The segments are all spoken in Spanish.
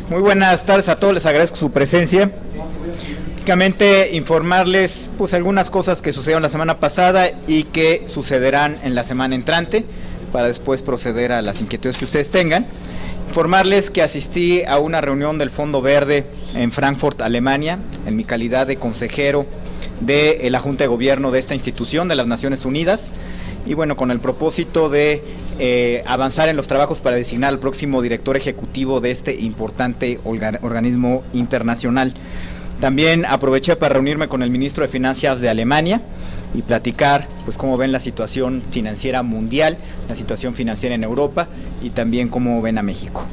Muy buenas tardes a todos, les agradezco su presencia. Únicamente informarles pues algunas cosas que sucedieron la semana pasada y que sucederán en la semana entrante, para después proceder a las inquietudes que ustedes tengan. Informarles que asistí a una reunión del Fondo Verde en Frankfurt, Alemania, en mi calidad de consejero de la Junta de Gobierno de esta institución de las Naciones Unidas, y bueno, con el propósito de avanzar en los trabajos para designar al próximo director ejecutivo de este importante organismo internacional. También aproveché para reunirme con el ministro de Finanzas de Alemania y platicar pues cómo ven la situación financiera mundial, la situación financiera en Europa y también cómo ven a México.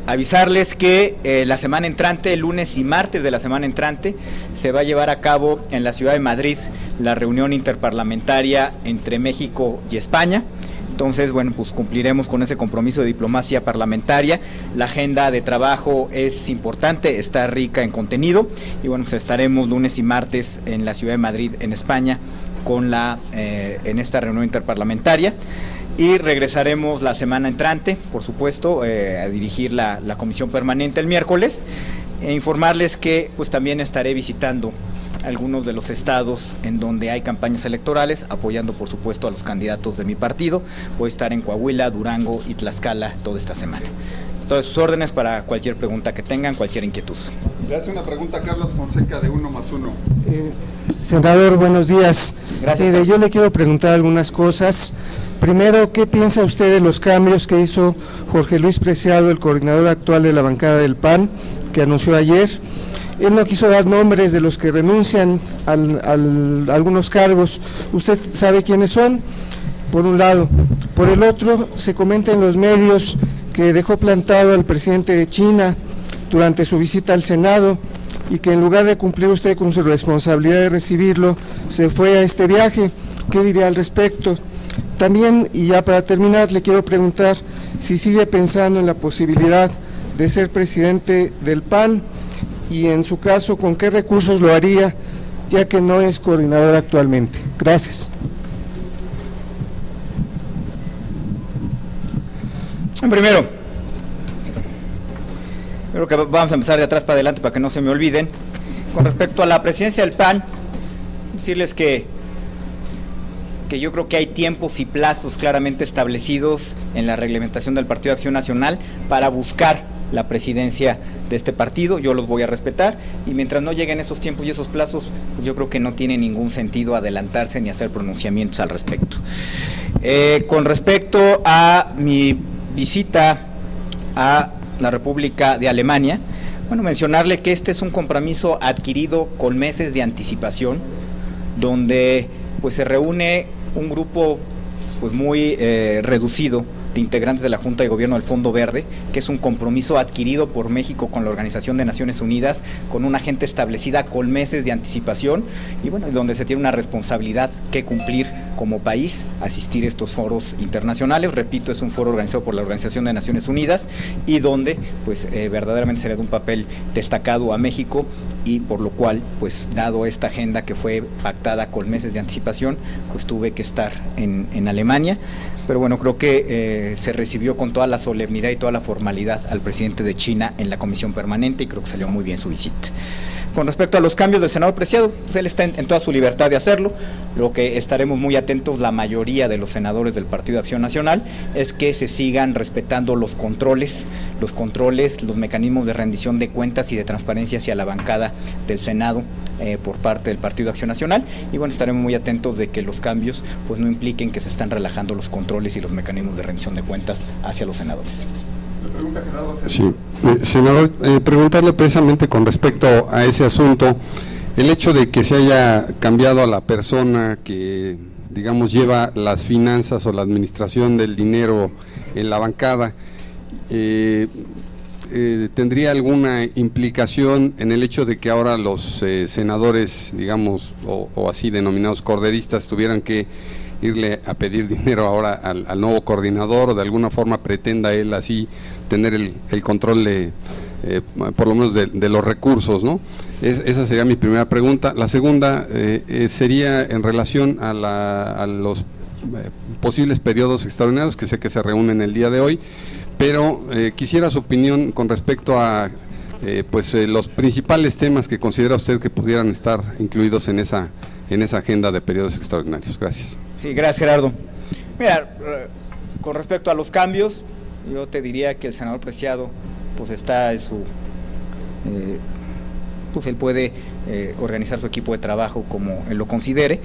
Avisarles que la semana entrante, el lunes y martes de la semana entrante, se va a llevar a cabo en la ciudad de Madrid la reunión interparlamentaria entre México y España. Entonces, bueno, pues cumpliremos con ese compromiso de diplomacia parlamentaria. La agenda de trabajo es importante, está rica en contenido, y bueno, pues estaremos lunes y martes en la ciudad de Madrid, en España, con en esta reunión interparlamentaria. Y regresaremos la semana entrante, por supuesto, a dirigir la comisión permanente el miércoles, e informarles que pues también estaré visitando algunos de los estados en donde hay campañas electorales, apoyando por supuesto a los candidatos de mi partido. Voy a estar en Coahuila, Durango y Tlaxcala toda esta semana. Estoy a sus órdenes para cualquier pregunta que tengan, cualquier inquietud. Le hace una pregunta a Carlos Fonseca de 1+1. Senador, buenos días. Gracias. Yo le quiero preguntar algunas cosas. Primero, ¿qué piensa usted de los cambios que hizo Jorge Luis Preciado, el coordinador actual de la bancada del PAN, que anunció ayer? Él no quiso dar nombres de los que renuncian a algunos cargos. ¿Usted sabe quiénes son? Por un lado. Por el otro, se comenta en los medios que dejó plantado al presidente de China durante su visita al Senado y que en lugar de cumplir usted con su responsabilidad de recibirlo, se fue a este viaje. ¿Qué diría al respecto? También, y ya para terminar, le quiero preguntar si sigue pensando en la posibilidad de ser presidente del PAN, y en su caso, ¿con qué recursos lo haría, ya que no es coordinador actualmente? Gracias. Primero, creo que vamos a empezar de atrás para adelante para que no se me olviden. Con respecto a la presidencia del PAN, decirles que yo creo que hay tiempos y plazos claramente establecidos en la reglamentación del Partido de Acción Nacional para buscar la presidencia de este partido. Yo los voy a respetar, y mientras no lleguen esos tiempos y esos plazos, pues yo creo que no tiene ningún sentido adelantarse ni hacer pronunciamientos al respecto. Con respecto a mi visita a la República de Alemania, bueno, mencionarle que este es un compromiso adquirido con meses de anticipación, donde pues se reúne un grupo pues muy reducido de integrantes de la Junta de Gobierno del Fondo Verde, que es un compromiso adquirido por México con la Organización de Naciones Unidas, con una agenda establecida con meses de anticipación, y bueno, donde se tiene una responsabilidad que cumplir como país, asistir a estos foros internacionales. Repito, es un foro organizado por la Organización de Naciones Unidas y donde pues verdaderamente se le da un papel destacado a México, y por lo cual, pues dado esta agenda que fue pactada con meses de anticipación, pues tuve que estar en Alemania. Pero bueno, creo que se recibió con toda la solemnidad y toda la formalidad al presidente de China en la comisión permanente, y creo que salió muy bien su visita. Con respecto a los cambios del senador Preciado, pues él está en toda su libertad de hacerlo. Lo que estaremos muy atentos, la mayoría de los senadores del Partido de Acción Nacional, es que se sigan respetando los controles, los mecanismos de rendición de cuentas y de transparencia hacia la bancada del Senado por parte del Partido de Acción Nacional, y bueno, estaremos muy atentos de que los cambios pues no impliquen que se están relajando los controles y los mecanismos de rendición de cuentas hacia los senadores. Pregunta Gerardo. Sí, senador, preguntarle precisamente con respecto a ese asunto, el hecho de que se haya cambiado a la persona que, digamos, lleva las finanzas o la administración del dinero en la bancada, ¿tendría alguna implicación en el hecho de que ahora los senadores, digamos, o así denominados corderistas, tuvieran que irle a pedir dinero ahora al nuevo coordinador, o de alguna forma pretenda él así tener el control de, por lo menos de los recursos, ¿no? Esa sería mi primera pregunta. La segunda sería en relación a los posibles periodos extraordinarios, que sé que se reúnen el día de hoy, pero quisiera su opinión con respecto a los principales temas que considera usted que pudieran estar incluidos en esa agenda de periodos extraordinarios. Gracias. Sí, gracias, Gerardo. Mira, con respecto a los cambios, yo te diría que el senador Preciado pues está en su pues él puede organizar su equipo de trabajo como él lo considere,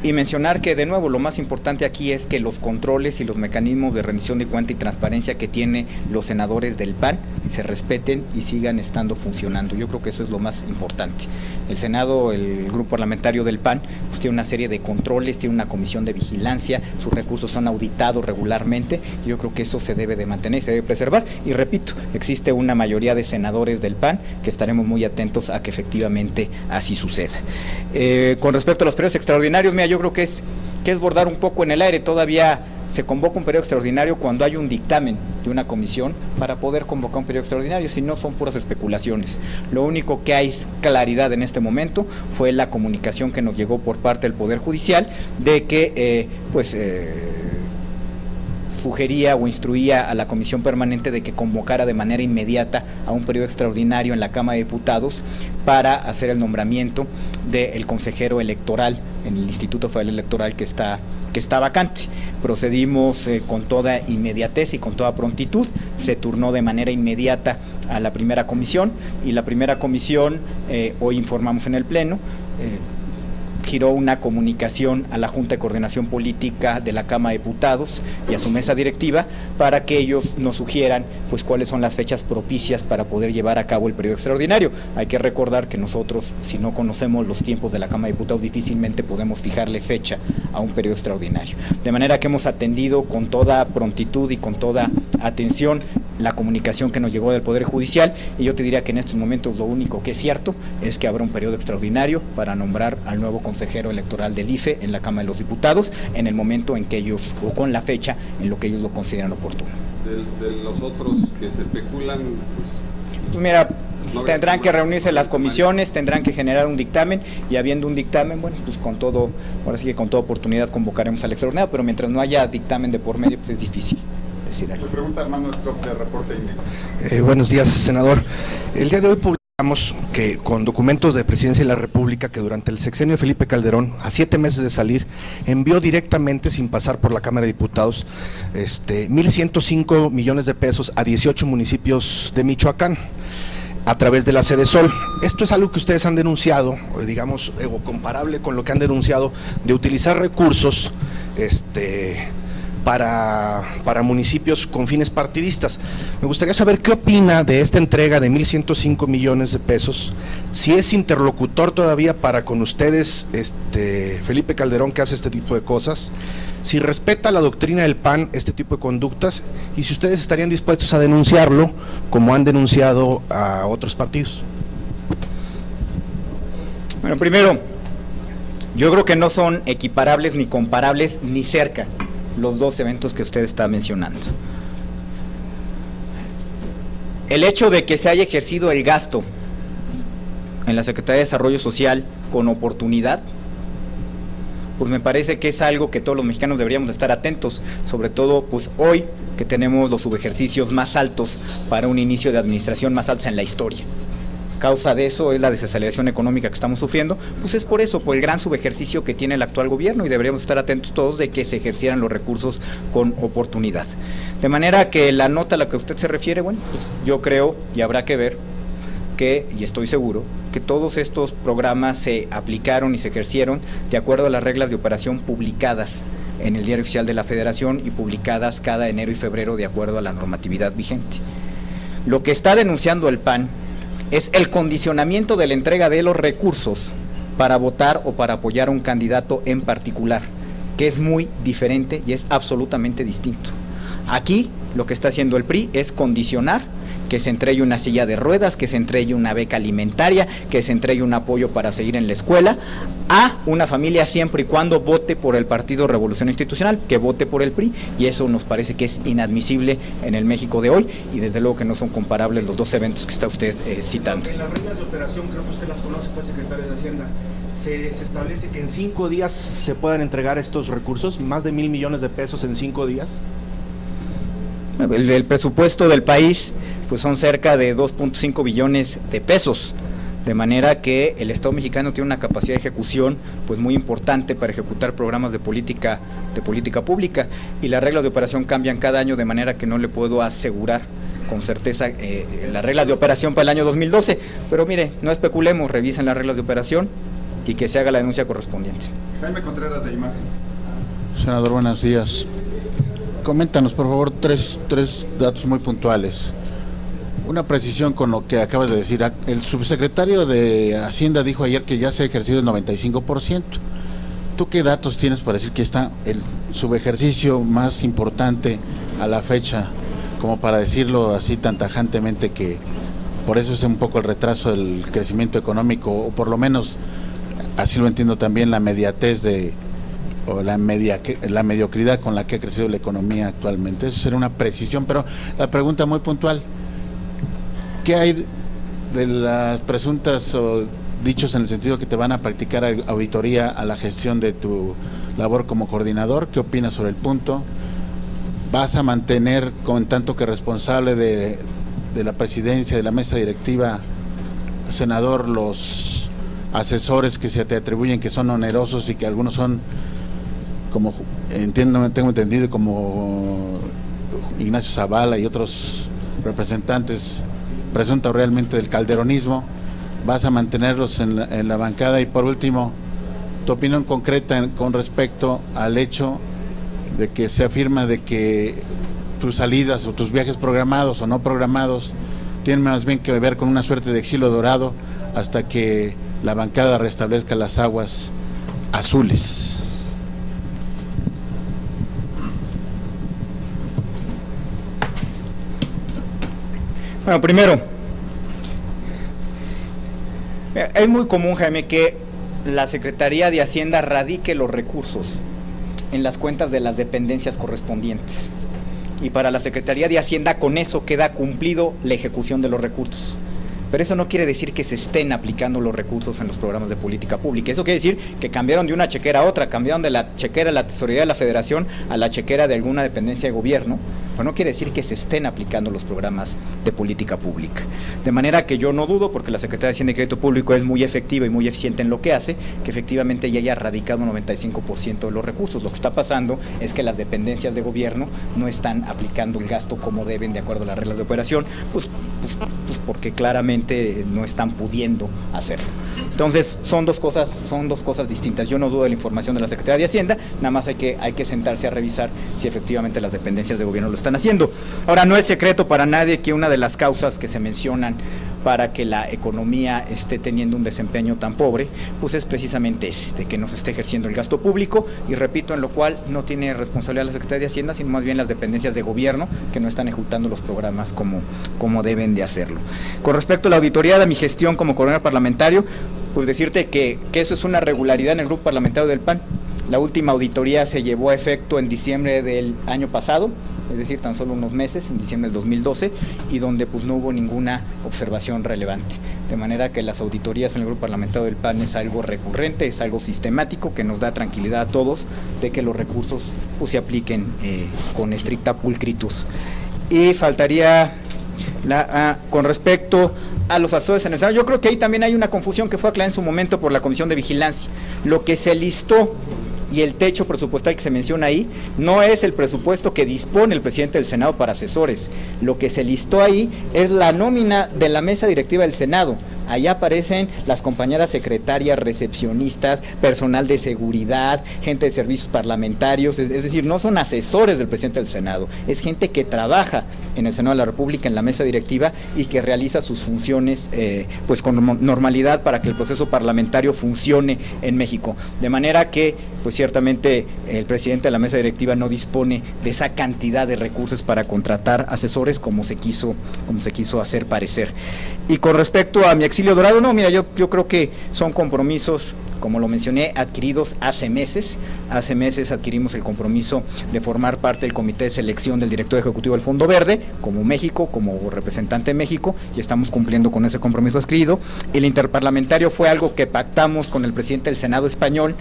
y mencionar que, de nuevo, lo más importante aquí es que los controles y los mecanismos de rendición de cuenta y transparencia que tienen los senadores del PAN se respeten y sigan estando funcionando. Yo creo que eso es lo más importante. El Senado, el grupo parlamentario del PAN, pues tiene una serie de controles, tiene una comisión de vigilancia, sus recursos son auditados regularmente, y yo creo que eso se debe de mantener, se debe preservar, y repito, existe una mayoría de senadores del PAN que estaremos muy atentos a que efectivamente así suceda. Con respecto a los periodos extraordinarios, mira, yo creo que es bordar un poco en el aire. Todavía se convoca un periodo extraordinario cuando hay un dictamen de una comisión para poder convocar un periodo extraordinario, si no son puras especulaciones. Lo único que hay claridad en este momento fue la comunicación que nos llegó por parte del Poder Judicial de que sugería o instruía a la Comisión Permanente de que convocara de manera inmediata a un periodo extraordinario en la Cámara de Diputados para hacer el nombramiento del consejero electoral en el Instituto Federal Electoral que está vacante. Procedimos con toda inmediatez y con toda prontitud, se turnó de manera inmediata a la primera comisión, y la primera comisión, hoy informamos en el Pleno, giró una comunicación a la Junta de Coordinación Política de la Cámara de Diputados y a su mesa directiva para que ellos nos sugieran pues cuáles son las fechas propicias para poder llevar a cabo el periodo extraordinario. Hay que recordar que nosotros, si no conocemos los tiempos de la Cámara de Diputados, difícilmente podemos fijarle fecha a un periodo extraordinario. De manera que hemos atendido con toda prontitud y con toda atención la comunicación que nos llegó del Poder Judicial, y yo te diría que en estos momentos lo único que es cierto es que habrá un periodo extraordinario para nombrar al nuevo consejero electoral del IFE en la Cámara de los Diputados en el momento en que ellos, o con la fecha en lo que ellos lo consideran oportuno. De los otros que se especulan, pues mira, tendrán que reunirse las comisiones, tendrán que generar un dictamen, y habiendo un dictamen, bueno, pues con todo, ahora sí que con toda oportunidad convocaremos al extraordinario, pero mientras no haya dictamen de por medio, pues es difícil. Se pregunta Armando Strop de Reporte INE. Buenos días, senador. El día de hoy publicamos que con documentos de Presidencia de la República que durante el sexenio de Felipe Calderón, a 7 meses de salir, envió directamente, sin pasar por la Cámara de Diputados, 1.105 millones de pesos a 18 municipios de Michoacán, a través de la Sedesol. Esto es algo que ustedes han denunciado, digamos, o comparable con lo que han denunciado, de utilizar recursos para municipios con fines partidistas. Me gustaría saber qué opina de esta entrega de 1.105 millones de pesos, si es interlocutor todavía para con ustedes Felipe Calderón, que hace este tipo de cosas, si respeta la doctrina del PAN este tipo de conductas, y si ustedes estarían dispuestos a denunciarlo como han denunciado a otros partidos. Bueno, primero, yo creo que no son equiparables ni comparables ni cerca los dos eventos que usted está mencionando. El hecho de que se haya ejercido el gasto en la Secretaría de Desarrollo Social con oportunidad, pues me parece que es algo que todos los mexicanos deberíamos estar atentos, sobre todo pues hoy que tenemos los subejercicios más altos para un inicio de administración más altos en la historia. Causa de eso es la desaceleración económica que estamos sufriendo, pues es por eso, por el gran subejercicio que tiene el actual gobierno, y deberíamos estar atentos todos de que se ejercieran los recursos con oportunidad. De manera que la nota a la que usted se refiere, bueno, pues yo creo, y habrá que ver, y estoy seguro, que todos estos programas se aplicaron y se ejercieron de acuerdo a las reglas de operación publicadas en el Diario Oficial de la Federación y publicadas cada enero y febrero de acuerdo a la normatividad vigente. Lo que está denunciando el PAN es el condicionamiento de la entrega de los recursos para votar o para apoyar a un candidato en particular, que es muy diferente y es absolutamente distinto. Aquí lo que está haciendo el PRI es condicionar que se entregue una silla de ruedas, que se entregue una beca alimentaria, que se entregue un apoyo para seguir en la escuela a una familia siempre y cuando vote por el Partido Revolución Institucional, que vote por el PRI, y eso nos parece que es inadmisible en el México de hoy, y desde luego que no son comparables los dos eventos que está usted citando. En las reglas de operación, creo que usted las conoce, fue secretario de Hacienda, se establece que en 5 días se puedan entregar estos recursos, más de 1.000 millones de pesos en 5 días. El presupuesto del país pues son cerca de 2.5 billones de pesos, de manera que el Estado mexicano tiene una capacidad de ejecución pues muy importante para ejecutar programas de política pública, y las reglas de operación cambian cada año, de manera que no le puedo asegurar con certeza las reglas de operación para el año 2012, pero mire, no especulemos, revisen las reglas de operación y que se haga la denuncia correspondiente. Jaime Contreras, de Imagen. Senador, buenos días. Coméntanos, por favor, tres datos muy puntuales. Una precisión con lo que acabas de decir. El subsecretario de Hacienda dijo ayer que ya se ha ejercido el 95%. ¿Tú qué datos tienes para decir que está el subejercicio más importante a la fecha, como para decirlo así tan tajantemente, que por eso es un poco el retraso del crecimiento económico, o por lo menos, así lo entiendo también, la mediatez o la mediocridad con la que ha crecido la economía actualmente? Eso sería una precisión, pero la pregunta muy puntual: ¿qué hay de las presuntas o dichos en el sentido que te van a practicar auditoría a la gestión de tu labor como coordinador? ¿Qué opinas sobre el punto? ¿Vas a mantener, con tanto que responsable de la presidencia, de la mesa directiva, senador, los asesores que se te atribuyen, que son onerosos y que algunos son, como tengo entendido, como Ignacio Zavala y otros representantes presuntos realmente del calderonismo? ¿Vas a mantenerlos en la bancada? Y por último, tu opinión concreta con respecto al hecho de que se afirma de que tus salidas o tus viajes programados o no programados tienen más bien que ver con una suerte de exilio dorado hasta que la bancada restablezca las aguas azules. Bueno, primero, es muy común, Jaime, que la Secretaría de Hacienda radique los recursos en las cuentas de las dependencias correspondientes, y para la Secretaría de Hacienda con eso queda cumplido la ejecución de los recursos. Pero eso no quiere decir que se estén aplicando los recursos en los programas de política pública. Eso quiere decir que cambiaron de una chequera a otra, cambiaron de la chequera de la Tesorería de la Federación a la chequera de alguna dependencia de gobierno, pero no quiere decir que se estén aplicando los programas de política pública. De manera que yo no dudo, porque la Secretaría de Hacienda y Crédito Público es muy efectiva y muy eficiente en lo que hace, que efectivamente ya haya radicado un 95% de los recursos. Lo que está pasando es que las dependencias de gobierno no están aplicando el gasto como deben, de acuerdo a las reglas de operación, pues porque claramente no están pudiendo hacerlo. Entonces son dos cosas distintas. Yo no dudo de la información de la Secretaría de Hacienda, nada más hay que sentarse a revisar si efectivamente las dependencias de gobierno lo están haciendo. Ahora, no es secreto para nadie que una de las causas que se mencionan para que la economía esté teniendo un desempeño tan pobre, pues es precisamente ese, de que no se esté ejerciendo el gasto público, y repito, en lo cual no tiene responsabilidad la Secretaría de Hacienda, sino más bien las dependencias de gobierno que no están ejecutando los programas como deben de hacerlo. Con respecto a la auditoría de mi gestión como coordinador parlamentario, pues decirte que eso es una regularidad en el grupo parlamentario del PAN. La última auditoría se llevó a efecto en diciembre del año pasado, es decir, tan solo unos meses, en diciembre del 2012, y donde pues no hubo ninguna observación relevante. De manera que las auditorías en el grupo parlamentario del PAN es algo recurrente, es algo sistemático, que nos da tranquilidad a todos de que los recursos pues se apliquen con estricta pulcritud. Y faltaría con respecto a los asesores en el Senado, yo creo que ahí también hay una confusión que fue aclarada en su momento por la Comisión de Vigilancia. Lo que se listó y el techo presupuestal que se menciona ahí no es el presupuesto que dispone el presidente del Senado para asesores. Lo que se listó ahí es la nómina de la mesa directiva del Senado. Allá aparecen las compañeras secretarias, recepcionistas, personal de seguridad, gente de servicios parlamentarios, es decir, no son asesores del presidente del Senado, es gente que trabaja en el Senado de la República, en la mesa directiva, y que realiza sus funciones pues con normalidad para que el proceso parlamentario funcione en México. De manera que, pues ciertamente, el presidente de la mesa directiva no dispone de esa cantidad de recursos para contratar asesores como se quiso hacer parecer. Y con respecto a mi exilio dorado, no, mira, yo creo que son compromisos, como lo mencioné, adquiridos hace meses. Hace meses adquirimos el compromiso de formar parte del comité de selección del director ejecutivo del Fondo Verde, como México, como representante de México, y estamos cumpliendo con ese compromiso adquirido. El interparlamentario fue algo que pactamos con el presidente del Senado español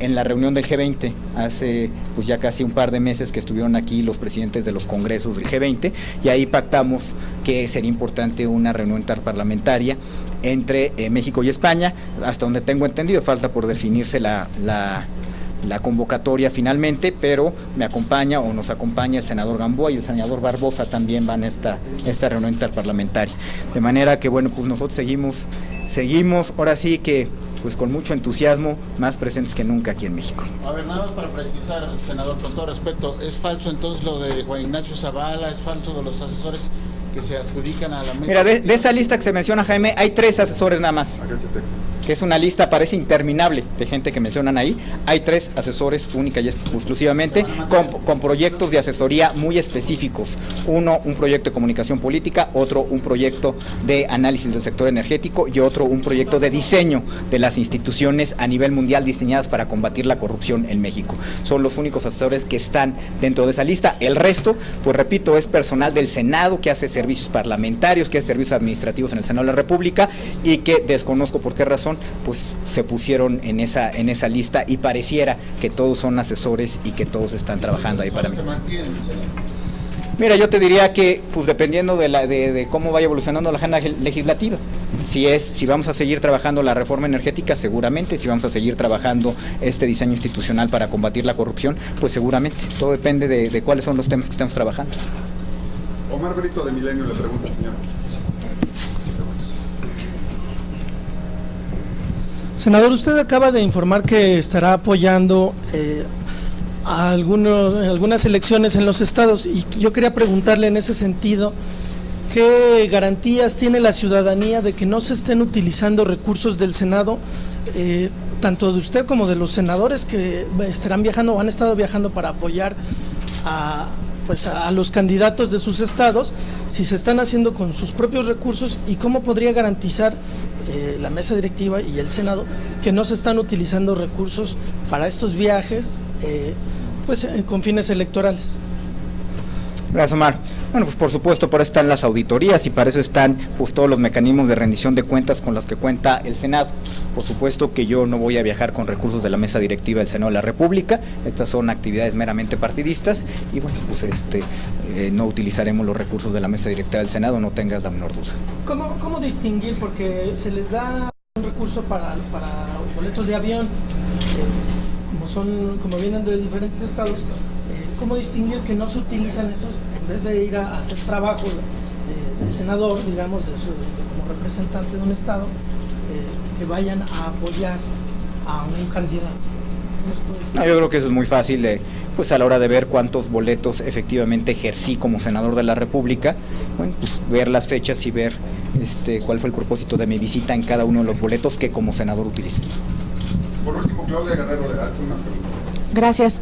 en la reunión del G20, hace pues ya casi un par de meses que estuvieron aquí los presidentes de los congresos del G20, y ahí pactamos que sería importante una reunión interparlamentaria entre México y España, hasta donde tengo entendido, falta por definirse la convocatoria finalmente, pero me acompaña o nos acompaña el senador Gamboa y el senador Barbosa también van a esta reunión interparlamentaria. De manera que, bueno, pues nosotros seguimos, ahora sí que, pues con mucho entusiasmo, más presentes que nunca aquí en México. A ver, nada más para precisar, senador, con todo respeto, ¿es falso entonces lo de Juan Ignacio Zavala? ¿Es falso de los asesores que se adjudican a la mesa? Mira, de esa lista que se menciona, Jaime, hay 3 asesores nada más, que es una lista, parece interminable, de gente que mencionan ahí. Hay 3 asesores única y exclusivamente, con proyectos de asesoría muy específicos. Uno, un proyecto de comunicación política; otro, un proyecto de análisis del sector energético; y otro, un proyecto de diseño de las instituciones a nivel mundial diseñadas para combatir la corrupción en México. Son los únicos asesores que están dentro de esa lista. El resto, pues repito, es personal del Senado que hace servicios parlamentarios, que hace servicios administrativos en el Senado de la República, y que desconozco por qué razón pues se pusieron en esa lista, y pareciera que todos son asesores y que todos están trabajando ahí para mí. Mira, yo te diría que pues dependiendo de cómo vaya evolucionando la agenda legislativa, si vamos a seguir trabajando la reforma energética, seguramente; si vamos a seguir trabajando este diseño institucional para combatir la corrupción, pues seguramente. Todo depende de cuáles son los temas que estamos trabajando. Omar Brito de Milenio le pregunta, señor. Senador, usted acaba de informar que estará apoyando algunas elecciones en los estados, y yo quería preguntarle en ese sentido, ¿qué garantías tiene la ciudadanía de que no se estén utilizando recursos del Senado, tanto de usted como de los senadores que estarán viajando o han estado viajando para apoyar a los candidatos de sus estados, si se están haciendo con sus propios recursos, y cómo podría garantizar la mesa directiva y el Senado que no se están utilizando recursos para estos viajes con fines electorales? Gracias, Omar. Bueno, pues por supuesto, por eso están las auditorías y para eso están pues todos los mecanismos de rendición de cuentas con los que cuenta el Senado. Por supuesto que yo no voy a viajar con recursos de la mesa directiva del Senado de la República. Estas son actividades meramente partidistas y bueno, pues no utilizaremos los recursos de la mesa directiva del Senado, no tengas la menor duda. ¿Cómo distinguir? Porque se les da un recurso para boletos de avión, como vienen de diferentes estados. ¿Cómo distinguir que no se utilizan esos, en vez de ir a hacer trabajo de senador, digamos, como representante de un estado, que vayan a apoyar a un candidato? Yo creo que eso es muy fácil, pues a la hora de ver cuántos boletos efectivamente ejercí como senador de la República, bueno, pues ver las fechas y ver cuál fue el propósito de mi visita en cada uno de los boletos que como senador utilicé. Por último, Claudia Guerrero le hace una pregunta. Gracias.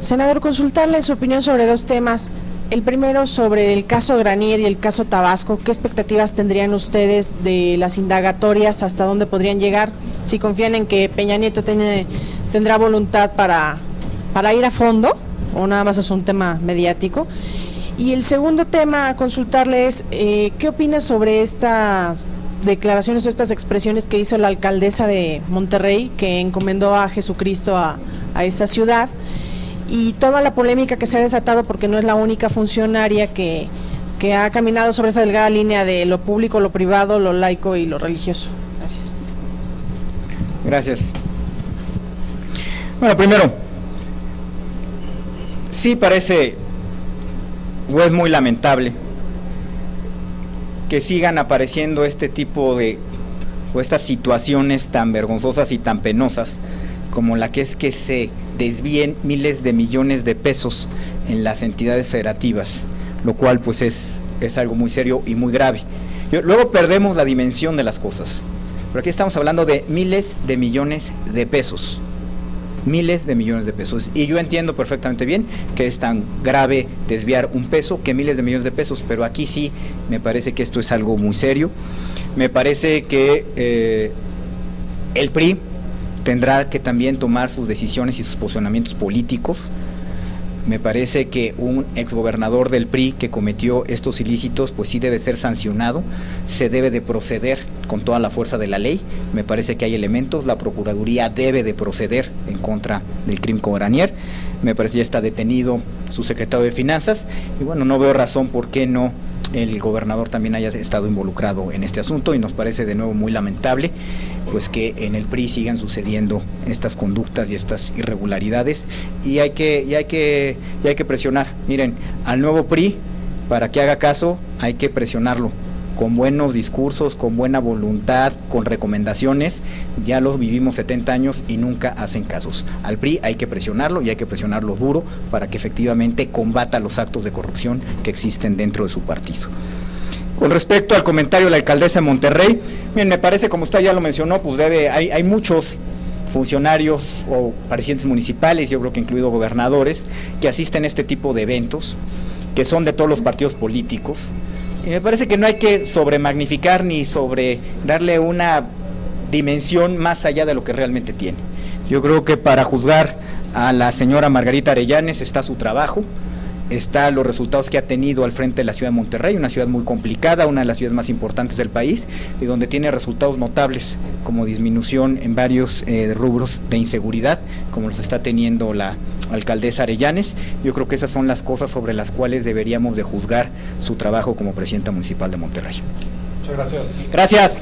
Senador, consultarle su opinión sobre 2 temas. El primero, sobre el caso Granier y el caso Tabasco. ¿Qué expectativas tendrían ustedes de las indagatorias? ¿Hasta dónde podrían llegar? Si confían en que Peña Nieto tendrá voluntad para ir a fondo, o nada más es un tema mediático. Y el segundo tema a consultarle es, ¿qué opina sobre estas declaraciones o estas expresiones que hizo la alcaldesa de Monterrey, que encomendó a Jesucristo a esa ciudad? Y toda la polémica que se ha desatado, porque no es la única funcionaria que ha caminado sobre esa delgada línea de lo público, lo privado, lo laico y lo religioso. Gracias. Bueno, primero, sí parece, o es muy lamentable, que sigan apareciendo este tipo o estas situaciones tan vergonzosas y tan penosas, como la que es que se desvíen miles de millones de pesos en las entidades federativas, lo cual pues es algo muy serio y muy grave. Luego perdemos la dimensión de las cosas, pero aquí estamos hablando de miles de millones de pesos, y yo entiendo perfectamente bien que es tan grave desviar un peso que miles de millones de pesos, pero aquí sí me parece que esto es algo muy serio. Me parece que el PRI tendrá que también tomar sus decisiones y sus posicionamientos políticos. Me parece que un exgobernador del PRI que cometió estos ilícitos, pues sí debe ser sancionado, se debe de proceder con toda la fuerza de la ley. Me parece que hay elementos, la Procuraduría debe de proceder en contra del crimen Granier. Me parece que ya está detenido su secretario de Finanzas y bueno, no veo razón por qué no el gobernador también haya estado involucrado en este asunto, y nos parece de nuevo muy lamentable pues que en el PRI sigan sucediendo estas conductas y estas irregularidades, y hay que presionar. Miren, al nuevo PRI, para que haga caso, hay que presionarlo con buenos discursos, con buena voluntad, con recomendaciones. Ya los vivimos 70 años y nunca hacen casos. Al PRI hay que presionarlo, y hay que presionarlo duro para que efectivamente combata los actos de corrupción que existen dentro de su partido. Con respecto al comentario de la alcaldesa de Monterrey, bien, me parece, como usted ya lo mencionó, pues hay muchos funcionarios o presidentes municipales, yo creo que incluido gobernadores, que asisten a este tipo de eventos, que son de todos los partidos políticos. Y me parece que no hay que sobremagnificar ni sobre darle una dimensión más allá de lo que realmente tiene. Yo creo que para juzgar a la señora Margarita Arellanes está su trabajo, está los resultados que ha tenido al frente de la ciudad de Monterrey, una ciudad muy complicada, una de las ciudades más importantes del país, y donde tiene resultados notables, como disminución en varios rubros de inseguridad, como los está teniendo la alcaldesa Arellanes. Yo creo que esas son las cosas sobre las cuales deberíamos de juzgar su trabajo como presidenta municipal de Monterrey. Muchas gracias. Gracias.